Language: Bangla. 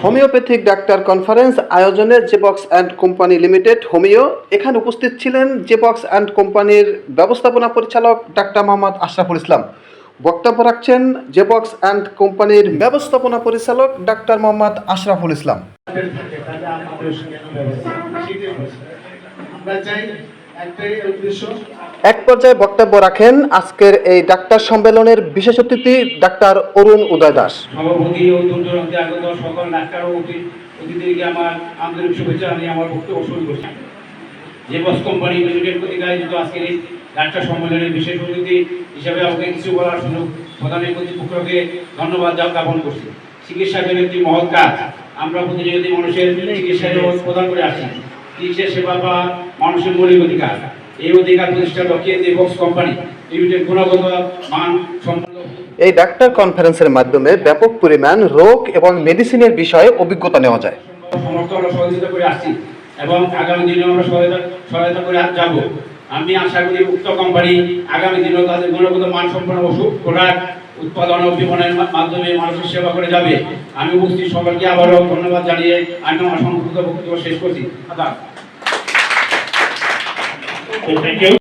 হোমিওপ্যাথিক ডাক্তার কনফারেন্স আয়োজনে জেবক্স অ্যান্ড কোম্পানি লিমিটেড হোমিও। এখানে উপস্থিত ছিলেন জেবক্স অ্যান্ড কোম্পানির ব্যবস্থাপনা পরিচালক ডাক্তার মোহাম্মদ আশরাফুল ইসলাম। বক্তব্য রাখছেন জেবক্স অ্যান্ড কোম্পানির ব্যবস্থাপনা পরিচালক ডাক্তার মোহাম্মদ আশরাফুল ইসলাম। এক পর্যায়ে বক্তব্য রাখেন আজকের এই ডাক্তার সম্মেলনের বিশেষ অতিথি ডাক্তার অরুণ উদয় দাস। সভাপতি ও দূর-দূরান্তে আগত সকল ডাক্তার ও অতিথিদেরকে আমার আন্তরিক শুভেচ্ছা জানিয়ে আমার বক্তব্য শুরু করছি। জেবক্স কোম্পানি লিমিটেড কর্তৃক আয়োজিত আজকের এই ডাক্তার সম্মেলনের বিশেষ অতিথি হিসাবে আমাকে কিছু বলার সুযোগ প্রদানের কর্তৃপক্ষকে ধন্যবাদ জ্ঞাপন করছি। চিকিৎসা একটি মহৎ কাজ। আমরা প্রতিনিয়ত মানুষের চিকিৎসা প্রদান করে আসছি। চিকিৎসা সেবা বা মানুষের মৌলিক অধিকার। এই অধিকার প্রতিষ্ঠার লক্ষ্যে জেবক্স কোম্পানি লিমিটেড গুণগত মান সম্পন্ন এই ডাক্তার কনফারেন্সের মাধ্যমে ব্যাপক পরিমাণ রোগ এবং মেডিসিনের বিষয়ে অভিজ্ঞতা নেওয়া যায়। সমর্থন ও সহযোগিতা করে আসছি এবং আগামী দিনে আমরা সহায়তা করে যাব। আমি আশা করি উক্ত কোম্পানি আগামী দিনেও তাদের গুণগত মান সম্পন্ন ওষুধ প্রোডাক্ট উৎপাদন ও বিপণনের মাধ্যমে মানুষের সেবা করে যাবে। আমি উপস্থিত সকলকে আবারও ধন্যবাদ জানিয়ে আমি আমার সংক্ষিপ্ত বক্তব্য শেষ করছি।